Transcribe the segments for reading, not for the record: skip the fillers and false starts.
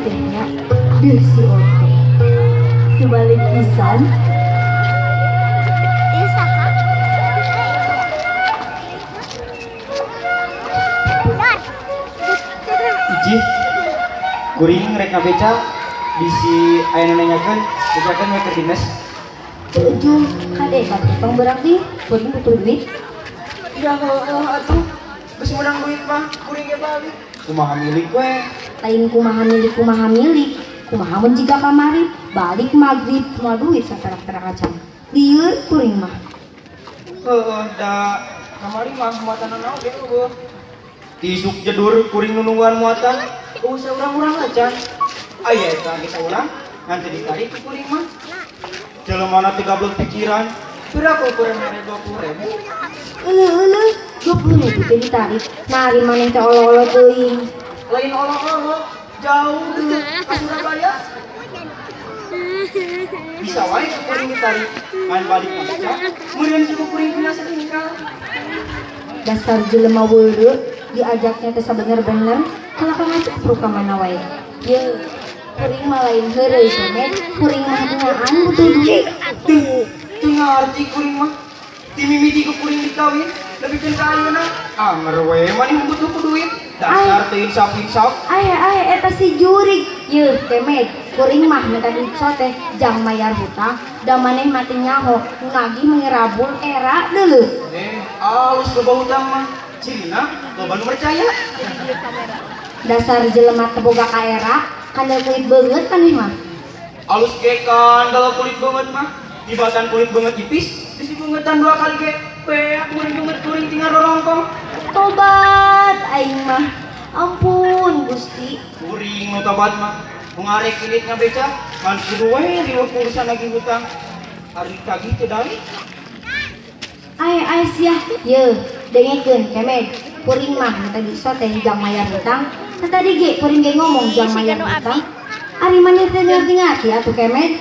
tehnya duh si Ote kebalik pisan. Iji kuring rek ngabeca bisi aya nanyakeun becakeun we keur dinas. Ujung kade tong berarti kuring butuh duit. Ya atuh geus menang duit mah kuring ge balik kumaha milik we. Lain kumaha milik kumaha mun jiga kamari balik magrib moal duit satarak-tarak acan lieur kuring mah. Heeh da kamari mah muatan naon ge eueuh. Tisuk jedur kuring nunungguan muatan usah urang-urang acan. Aya eta kita urang ngan teu ditarik ku kuring mah. Jelema teh gablek pikiran. Berapa ukuran mere 20.000? Euleuh 20.000 teh ditarik. Nari maneh teh olo-olo teuing. Lain olo-olo jauh deh ke Surabaya. Bisa wae ku kuring ditarik ngan balik maca. Meureun suku kuring kena satingkal. Dasar jelema weureu diajaknya teh sabener-bener kalakang ngacapruk ka mana wae. Ye, kuring mah lain heureuy teh, kuring mah beunaan butuh duit. Teu ngarti kuring mah. Ti mimiti ku kuring dikawin lebihkeun ka ayeuna. Anger we maneh butuh ku duit. Dasar teu insaf-insaf. Aya eta si jurig. Ye, kemet, kuring mah minta duit teh jang mayar hutang, da maneh mah teu nyaho, nu nagih mengerabul era deuleu. Alus loba hutang mah. Cirina loba nu percaya. Dasar jelema teu boga ka era, kandel kulit beungeut maneh mah. Alus ge kan kalau kulit banget mah. Tibatan kulit banget tipis, bisi beungetan 2 kali ge. Beak kuring banget kuring tinggal rorongkong. Tobat aing mah. Ampun Gusti. Kuring nu tobat mah. Ngarek ilit ngabeca, kan kudu we di urusan lagi hutang. Ari kagi teu dari. Aya sia. Ye, dengekeun kemet. Kuring mah minta diso teh jang mayar hutang. Tadi ge kuring ge ngomong jang mayar hutang. Ari maneh teh ngerti atuh kemet.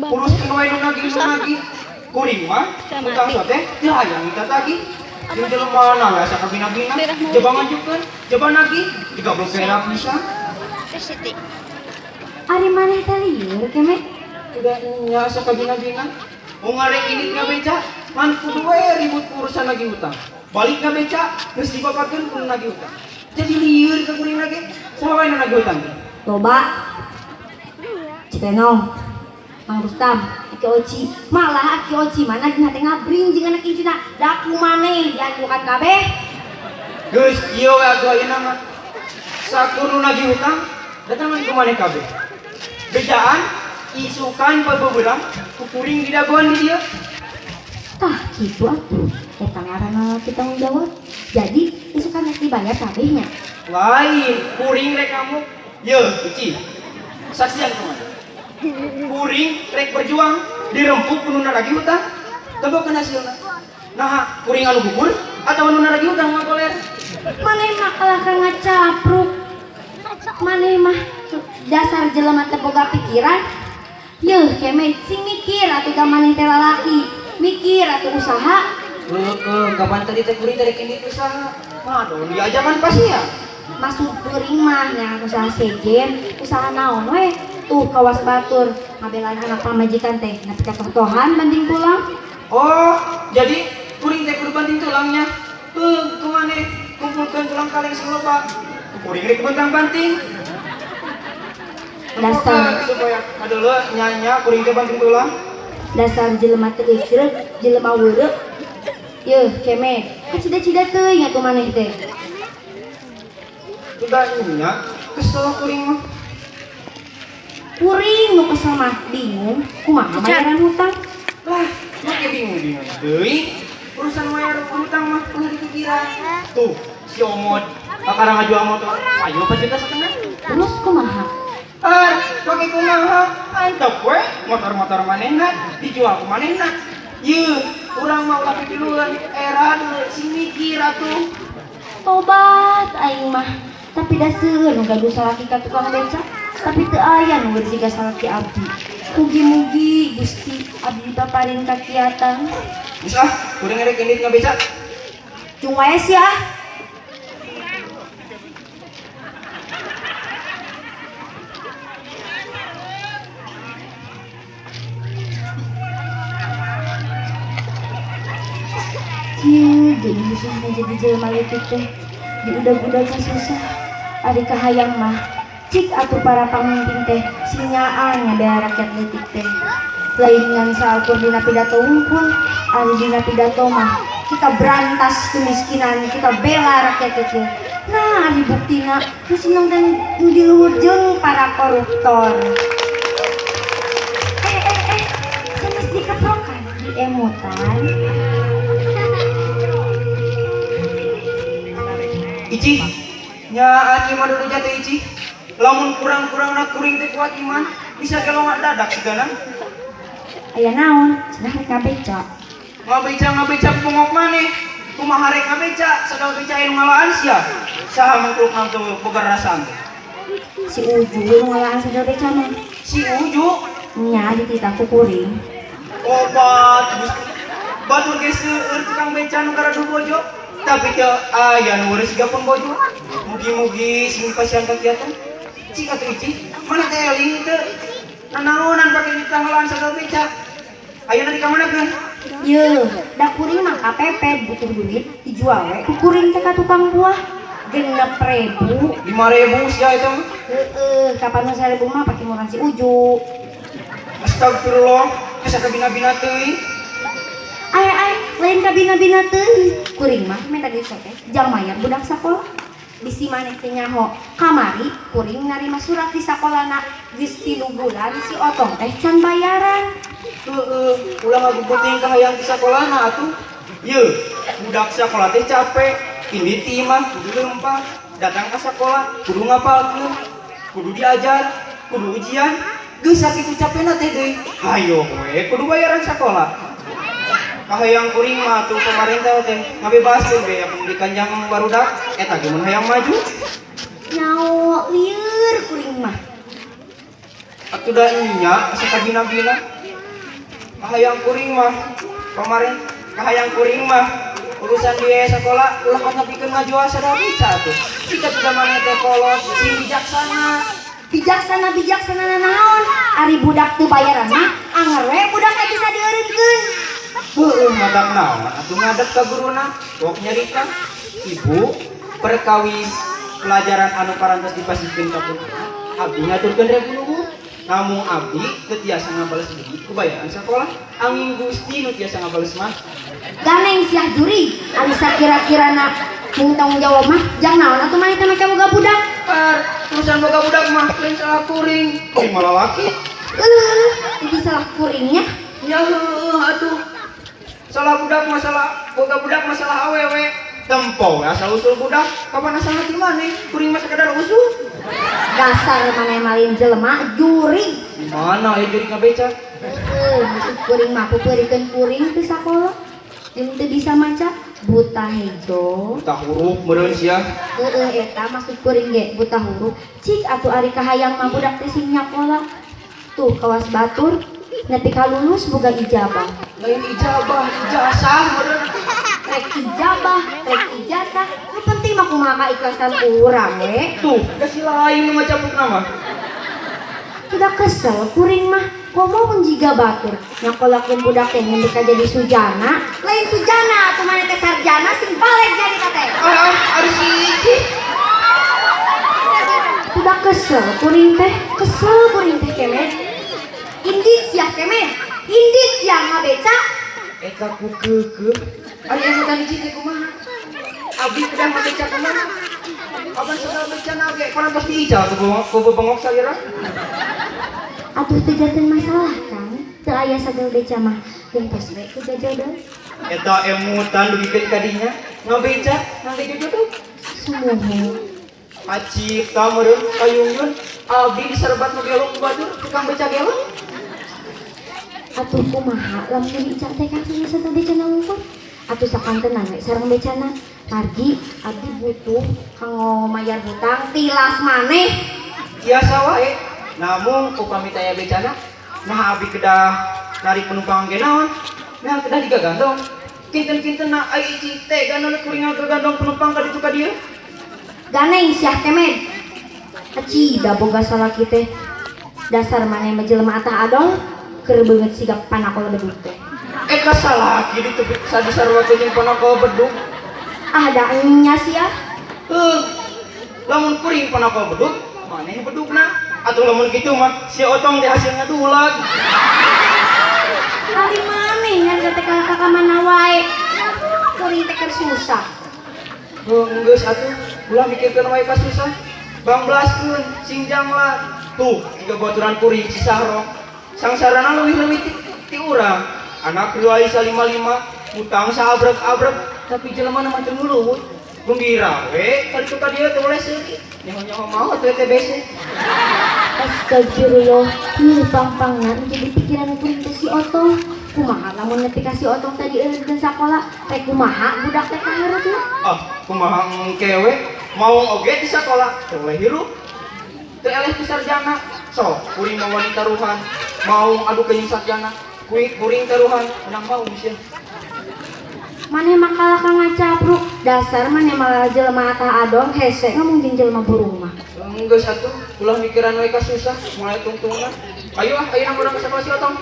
Uruskeun we nu nagih. Kuring mah hutang teh teu aya minta tagih. Jeung jelema na asa kabina-bina, coba ngajukeun, coba nagih, digablok era pisan. Ari maneh teh lieur kemet. Udah nya asa kabina-bina. Ngarek ilit ngabeca, man kudu we ribut urusan lagi hutang. Balik ngabeca, geus dibapakeun ku nagih hutang. Jadi lieur ka kuring lagi, saha wae nu nagih hutang. Loba. Cenong. Mang Rustam, Aki Oci, malah Aki Oci mana dina teh ngabring jeung anak incina, da kumaneh dianjukan kabeh. Geus ieu we atuh ayeuna mah. Sakur nu nagih hutang, datangan kumaneh kabeh. Bejaan isukan pabeurang ku kuring didagoan di dieu. Tah kitu atuh, eta ngaranna kita tanggung jawab. Jadi isukan rek dibayar kabehnya. Lain, kuring rek kamu. Yeuh, Uci. Saksian kumaha? Kuring rek berjuang dirempuk ku nu nagih hutang. Tebokeun hasilna. Nah, kuring anu gugur atawa nu nagih hutang ngagoler. Maneh mah kalahkang ngacapruk. Maneh mah dasar jelema teu boga pikiran. Yeuh, kemet sing mikir atuh da maneh teh lalaki. Mikir atuh usaha. Kapan tadi teh kuring rek indit usaha. Aduh, diajakan pasti ya. Maksud kuring mah yang usaha sejen, usaha naon we? Tuh kawas batur, ngabelaan anak pamajikan teh, nepi ka totohan banding tulang. Oh, jadi kuring teh kudu banting tulangnya. Kumaneh kumpulkeun tulang kaleng sing loba. Kuring rek banting-banting. Dasar supaya adeuleu nya kuring teh banting tulang. Dasar jelema teu ecreug, jelema weureu. Yeuh, kemet, kacida-cida teuing atuh maneh teh. Udah nya kesel kuring mah. Kuring nu kesel mah bingung kumaha bayaran hutang. Lah, make bingung deui. Urusan bayar hutang mah kudu dipikiran. Tuh, si Omod pakarang ngajual motor. Ayo 4 juta setengah. Terus kumaha? Pakai kumaha? Antep we motor-motor manehna dijual ku manehna. Yeuh, urang mah ulah pikiran era sing mikir atuh. Tobat aing mah. Tapi da seueur nu gaduh salaki ka tukang beca, tapi teu aya nu bersih ka salaki abdi. Mugi-mugi Gusti abdi paparin kakiatan. Geus kuring rek indit ngabeca. Cung wae sia. Iya, jadi susahnya jadi jelema leutik teh. Di udag-udag susah. Ari kahayang mah cik atuh para pamimpin teh sinyaan bea rakyat leutik teh. Lain ngan saukur dina pidato unggul, ari dina pidato mah kita berantas kemiskinan, kita bela rakyat kecil. Nah, ari buktina nu seneng dan nu di luhur jeung para koruptor. Sanes dikeprokan di emutan. Ici, nya anjing mah dulu jatuh Ici. Lamun kurang-kurang nak kuring teh kuat iman, bisa gelongan dadak segala. Aya naon? Cenah rek ngabeca. Ngabeca pungok maneh. Kumaha rek ngabeca, sadal beca anu ngalaan sia. Saha mangkruk nang teu boga rasaan teh. Si Uju nu ngalaan sadel beca mah. Si Uju, Nya dititah ku kuring. obat batur geus seueur tukang beca nu karadu bojo. Tapi teu aya nu eureus sigapun bojo. Mugi-mugi sing pasian kakiatan. Cik atuh Ici, mana teh eling teu nanaonan pake ditanggalan sadal beca. Ayeuna di kamanakeun? Ye, da kuring mah KPP butuh duit dijual we ku kuring teh ka tukang buah 6.000. 5.000 sia eta mah. Kapan mah 1.000 mah pake murah si Uju. Astagfirullah, asa kabina-bina teuing. Aya lain ka bina-bina teuing. Kuring mah minta duit teh jang mayar budak sakola. Bisi maneh teh nyaho kamari kuring narima surat di sakolana geus 3 bulan si Otong teh can bayaran. Ulah ngaguguting kahayang di sakolana atuh. Ye, budak sakola teh capek, ini timah kudu leumpah, datang ke sekolah kudu ngapalkeun, kudu diajar, kudu ujian, geus sakitu capekna teh deui. Hayo we kudu bayaran sakolah. Kahayang kuring mah tuh pemerintah teh ngabebaskeun bea pendidikan yang barudak eta ge mun hayang maju. Nyaho lieur kuring mah. Atuh da nya asa kabina-bina. Kahayang kuring mah kemarin kahayang kuring mah urusan biaya sekolah ulah kata pikeun ngajual sadaya bisa tuh. Jika tidak maneh teh polos sing bijaksana. Bijaksana naon? Ari budak teu bayaran mah anger we budak teh bisa dieureunkeun. Heueuh ngadak naon atuh ngadeg ka guruna kok nyarita. Ibu perkawis pelajaran anu parantos dipasikeun ka pun. Abdi ngaturkeun rek luhur. Namun abdi teu tiasa ngabales duit ku bayaran sakolah. Angin Gusti nu tiasa ngabales mah. Ganeng siah juri, ari sakira-kirana mung tanggung jawab mah jang naon atuh maneh teh make boga budak. Urusan boga budak mah lain salah kuring. Oh malah laki. Itu salah kuringnya. Ya heueuh atuh. Salah budak masalah boga budak masalah awewe. Tempo asal usul budak kapan asal hati maneh kuring mah sakadar usul. Dasar maneh malin jelema juri. Mana ya juri ngabeca? Maksud kuring mah pupeurikeun kuring teu sakola. Jeung teu bisa maca buta hejo. Buta huruf meureun sia. Eta maksud kuring ge buta huruf. Cik atuh ari kahayang mah budak teh sing nyakola. Tuh kawas batur nepi ka lulus boga ijabah. Lain ijabah, ijazah meureun. Rek ijabah, rek ijazah. Nu penting mah kumaha keikhlasan urang we. Tuh, kasih lain nu ngacapukna mah. Udah kesel kuring mah komo mun jiga batur nyakolakeun budak teh ngan beka jadi sujana lain sujana atuh maneh teh sarjana sing balik jadi teh. Ari siji. Udah kesel kuring teh kemet. Indit sia kemet. Indit sia ngabeca. Eta ku keukeuh. Ari anu tadi cik kumaha? Abdi kedah ngabeca kumaha? Abang sedang beca nage parantos diical ku bengok salira. Atuh teu janten masalah kan. Teu aya sagel beca mah jeung tos we ku jodoh. Eta emutan dugikeun ka dinya ngabeca nage jodoh. Sumuhu. Acik ta meureun kayungyun abdi diserbat nu gelong ku batur tukang beca gelong. Atuh kumaha lamun diica teh kan sagel beca nangkut. Atuh sakantenan we sareng becana. Margi abdi butuh kanggo mayar hutang tilas maneh. Biasa wae. Namun upami taya becana nah abdi kedah narik penumpang ge naon? Nah kedah digagandong. Kinten-kintenna ai ici teh gandong kuring ngagandong penumpang ka ditu ka dieu. Ganeng siah kemet. Aci da boga salaki teh. Dasar maneh mah jelema atah adol keur beungeut sigap panakola bedug teh. mereka salah lagi di tepi sadi sarwa jeung panako bedug. Ah da nya sia. Lamun kuring panako bedug, maneh bedugna. Atuh lamun kitu mah si Otong teh hasilna dulag. Ari maneh nyarita teh ka mana wae. Kuring teh keur susah. Geus atuh, ulah mikirkeun wae ka susah. Bamblaskeun sing jangla. Tuh, jika baturan kuring si Sahrok. Sangsarana leuwih-leuwih ti urang. Anak riwai salima-lima, utang saabrek-abrek, tapi jelema mah teu ngeuleut. Gembira we, kali ka dieu teh oleh seuri. Nyaho-nyaho mau atuh teh bese. Astagfirullah, ieu pang-pangan jadi pikiran kuring teh si Otong. Kumaha lamun nepi ka si Otong tadi eureun sakola, teh kumaha budak teh kahareup. Kumaha engkewe mau oge di sakola, teu oleh hirup. Teu eleh ti sarjana. Sok, kuring mau wanita ruhan, mau adu kenyang sarjana. Kuring taruhan, menang mau bisa. Maneh makalah ka ngacapruk, dasar maneh malah jelema tah adong hese ngomong jeung jelema burung mah. Geus atuh, ulah mikiran we ka susah, mulai tungtungan. Ayo nang urang ka sakola si Otong.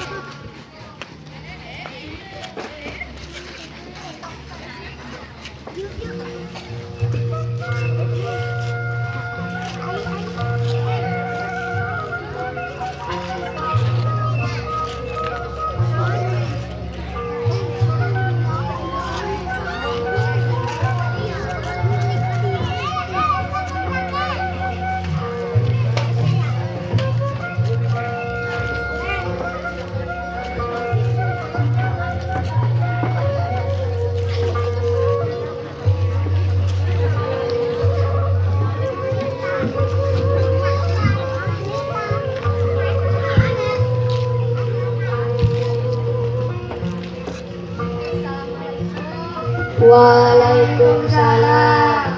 Waalaikumsalam.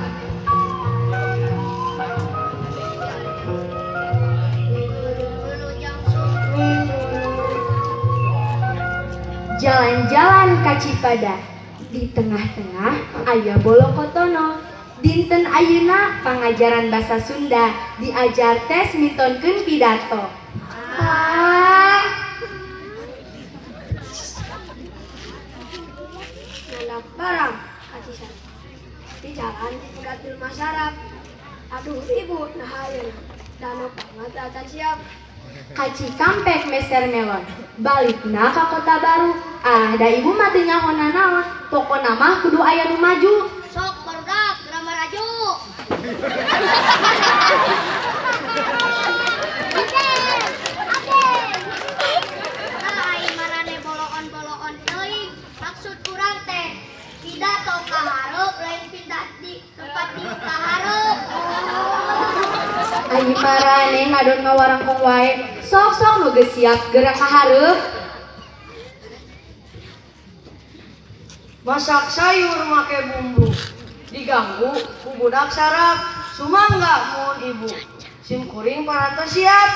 Jalan-jalan ka Cipada. Di tengah-tengah aya Bolokotono. Dinten ayeuna pangajaran basa Sunda diajar tes mitonkeun pidato. Anak barang kacisan di jalan kudatil masyarakat. Aduh ibu nah ayeuna dano pangantatan siap. Kaci kampek meser melon balikna ka kota baru. Da ibu mah teu nyahona naon, pokona mah kudu aya nu maju. Sok barudak drama raju. Marane boloon-boloon teuing maksud kurang teh pidato kahareup lain pindah di tempat di kahareup. Ai marane ngadon ngawarangkong wae. Sok-sok nu geus siap gerak ka hareup. Masak sayur make bumbu, diganggu ku budak sarap, sumangga mun ibu, sim kuring parantos siap.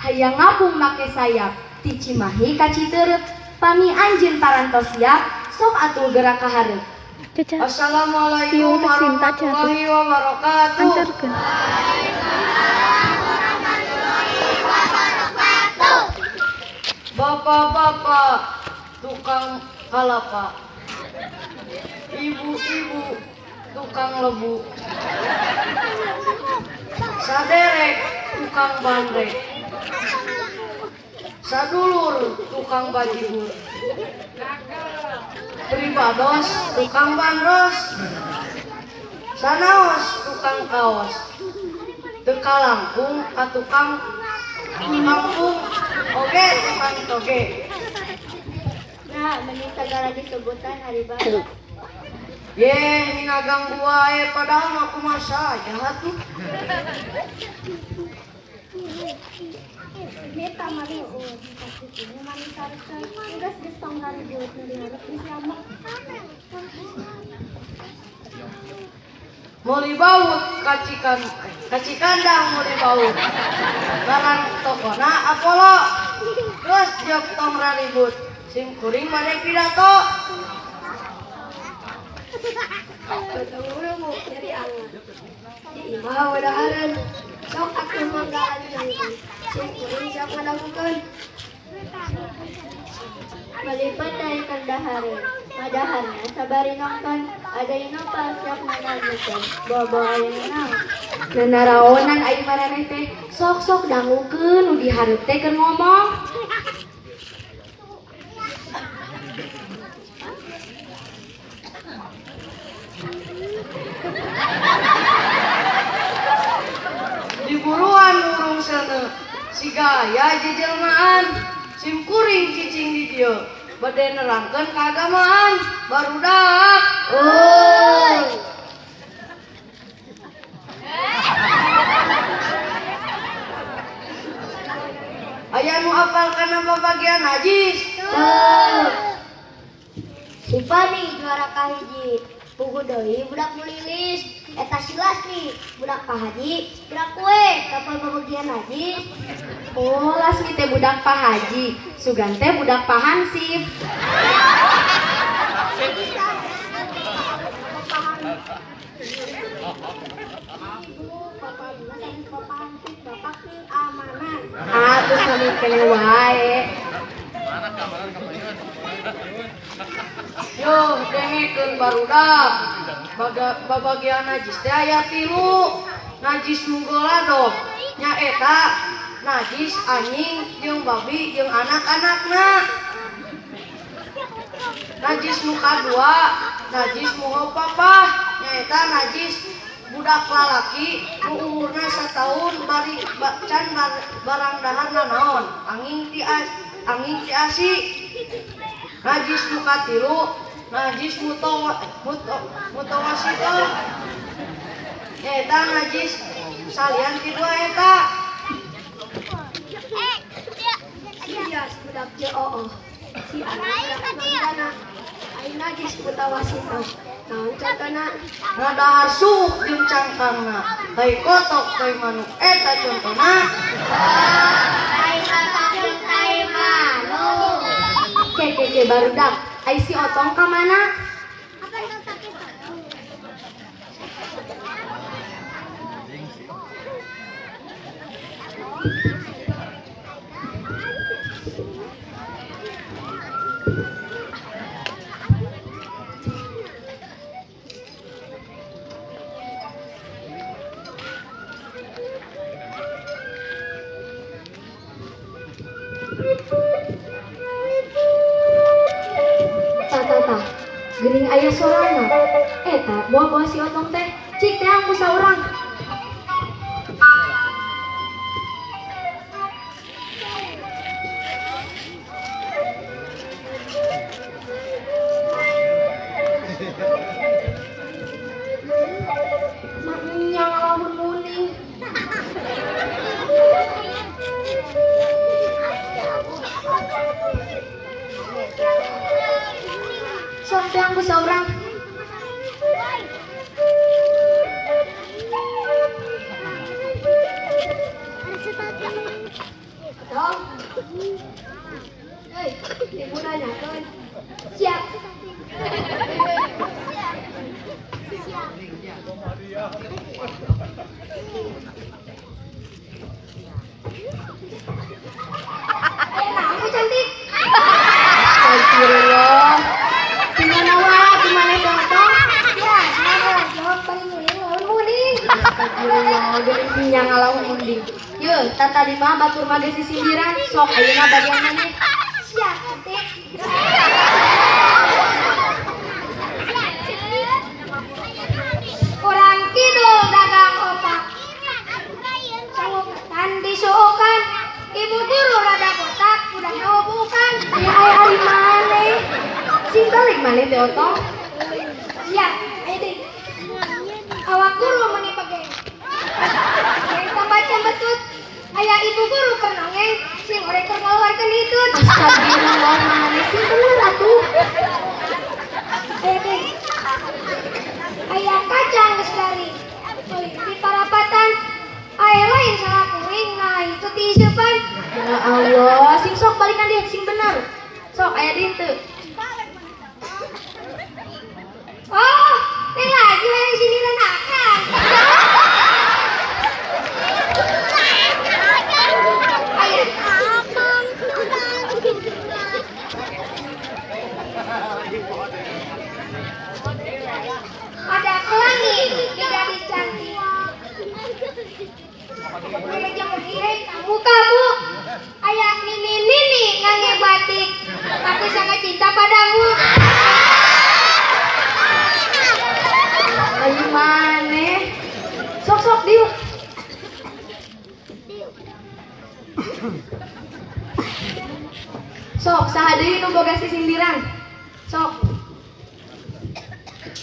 Hayang ngapung make sayap, ti Cimahi ka Citeureut, pami anjeun parantos siap, sok atuh gerak ka hareup. Assalamualaikum warahmatullahi wabarakatuh. Bapak-bapak tukang kalapa, ibu-ibu tukang lebu, saderek tukang bandrek, sadulur tukang bajibur, pribados tukang bandros, sanaos tukang kaos, teka langkung ka tukang kampung, oge tukang toge. Nah, mending segala disebutan hari baru. Ye, mina ganggu wae padahal mah kumaha saja tuh. Meta maliun, ini manis sarkan, udah gestong hari buat harus disama. Muli baut kacikandang muli baut. Barang tokona Apollo. Terus jok tong raribut. Sim kuring bade pidato. Ketemu mu dari Allah. Di imah wadaharan, sok aku manggalan jangan. Sim kuring siap ngadagukeun. Malipat dari Kandahari. Madaharnya sabari nonton ada inopa siap nanalikeun. Bawa aya naon. Nanaraonan ai maraneh teh sok-sok dangukeun nu dihareup teh keur ngomong. Di buruan urung seuneu si gaya jejelmaan sim kuring cicing di dieu bade nerangkeun keagamaan barudak. Oh. Aya nu apal kana babagian najis. Supani juara kahiji. Pugu deui budak nu lilis. Eta si Lasmi budak pahaji. Budak kue kapal babagian najis. Oh, Lasmi teh budak pahaji. Sugan teh budak pahansip. Atuh sami kene wae. Yo dengekeun barudak babagian najis teh aya 3. Najis nu goladog nyaeta najis anjing jeung babi jeung anak-anakna. Najis nu kadua najis muho papah nyaeta najis budak lalaki nu umurna 1 tahun bari can barang daharna naon angin ti asi. Najis nu katilu najis mutawasito eta najis salian ti 2 eta. Sias budak JOO. Si anak budak mandana. Ai najis mutawasito. Naon contohna? Ngadahar suuk jeung cangkangna. Kai kotok kai manuk eta contohna. Ai satak tai manuk. Keke barudak. Ai si Otong ka mana? Geuning aya sorana. Eta buah-buah si Otong teh cik teh angku saurang. Maknya ngalamun muning. Sok teh angku saurang. Dong. Hei, ibu nanyakeun. Siap. Aku cantik. Astagfirullah. Gimana wae, gimana Otong? Ya, semangat. Jawab paling muning lawan muning. Astagfirullah, geuning pinyang ngalamun munding. Yeuh, tata di mah batur mah geus sindiran. Sok ayeuna bagian maneh. Siap, cantik. Kurang kidul dagang opak. Sanggupan disuukan. Ibu guru rada botak, udah bukan. Aya ari maneh. Sing balik maneh teh Otong. Siap, ayo deh. Awak guru meni pegeng. Yang tambacan betut. Ayah ibu guru pernongeng. Sing orek ngeluarkan ditut. Astagfirullah maneh sing bener atuh. Ayo deh. Ayah kacang geus dari. Di parapatan. Ayah lain salah kuring. Nah itu tiisupan. Ya Allah, sing sok balikan dia sing bener. Sok aya ditu. Oh, ini lagi yang sini renakan. Ayah. aku sangat cinta padamu. Ayo mana? Sok diu. Sok sahadeui nu boga sisindiran. Sok.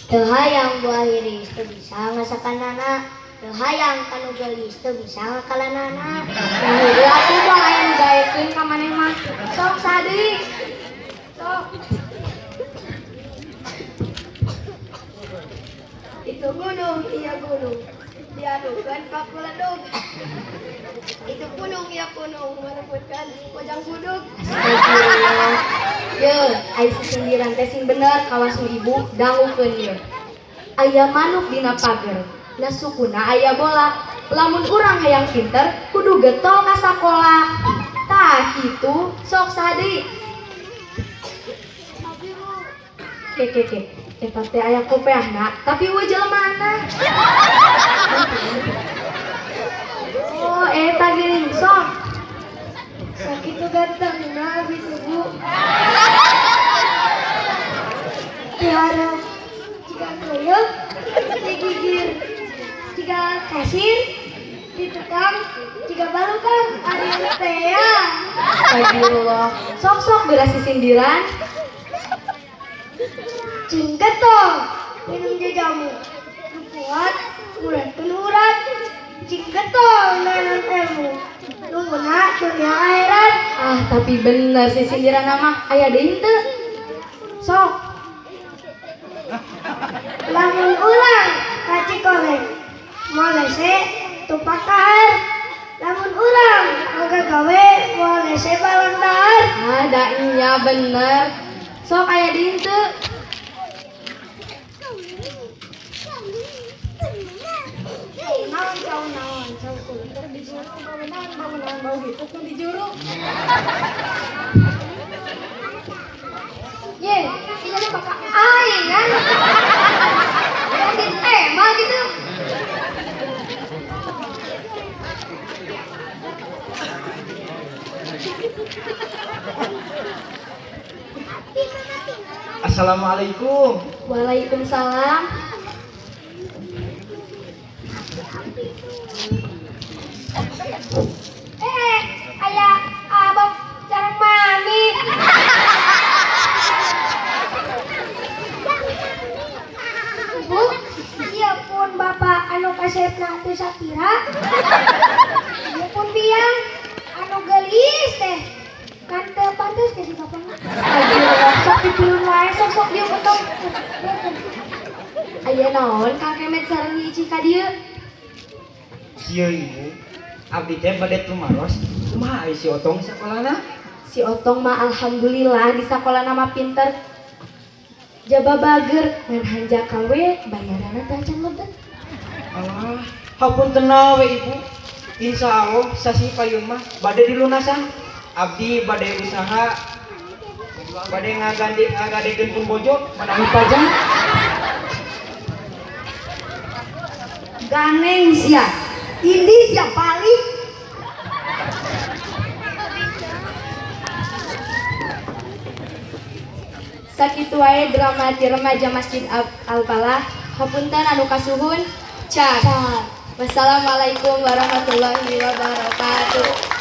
Teu hayang buah iris teu bisa ngasakanana, teu hayang kanu geulis teu bisa ngakalanana. Nah, aku mau aya nu gaekeun ka maneh mah. Sok sahadeui. Sok. Itu gunung, iya gunung. Diadukan paku ledug. Itu gunung, iya gunung. Merebutkan pojang gudug. Astagfirullah. Ye, ai sisindiran teh sing bener kawas ibu dangukeun ye. Aya manuk dina pager. Na sukuna aya bola. Lamun urang hayang pinter kudu getol ka sakola. Tah kitu sok sadeui. Ke. Eta teh aya kopeahna, tapi eueuh jelemana. Oh, eta geuning sok. Sakitu gantengna gitu bu. Tiara jika kuyuk digigir, jika kasir di tukang, jika balukan ari teh ya. Astagfirullah. Sok beras sindiran. Cing getol minum jajamu. Kuat urat penurat. Cing getol nanan ilmu. Nunguna dunia akhirat. Ah, tapi bener sih sindiran nama aya deui teu. Sok. Lamun ulang kaci korek. Molese tupak kahar. Lamun ulang angka gawe molese balon dahar. Ah, da nya bener. Sok aya deui teu. Naon kulit di juru bangunan bau gitu kan di juru. Ye, ini ada pakai aing kan? Yakin mah gitu. Assalamualaikum. Waalaikumsalam. Ayah abang jarang mami. Bu, iya pun bapak anu kasepna teu sapira. Iya pun biang anu gelis teh. Kan teu pantes ke si bapak. Astagfirullah. Sok dipilun wae sok dieu betul. Aya naon Kang Kemet sareng hiji ka dieu? Kieu ibu, abdi teh bade tumaros. Kumaha ai si Otong sakolana? Si Otong mah alhamdulillah di sakola nama pinter. Jaba bager ngan hanja kawe bayaranna teh can lebet. Alah, hapunten we ibu. Insyaallah sasi payung mah bade dilunasan. Abdi bade usaha bade ngagadekeun pun bojo menawi pajang. Ganeng sia. Ini siap balik. Sakitu wae drama di remaja Masjid Al-Falah. Hapunten anu kasuhun. Wassalamualaikum warahmatullahi wabarakatuh.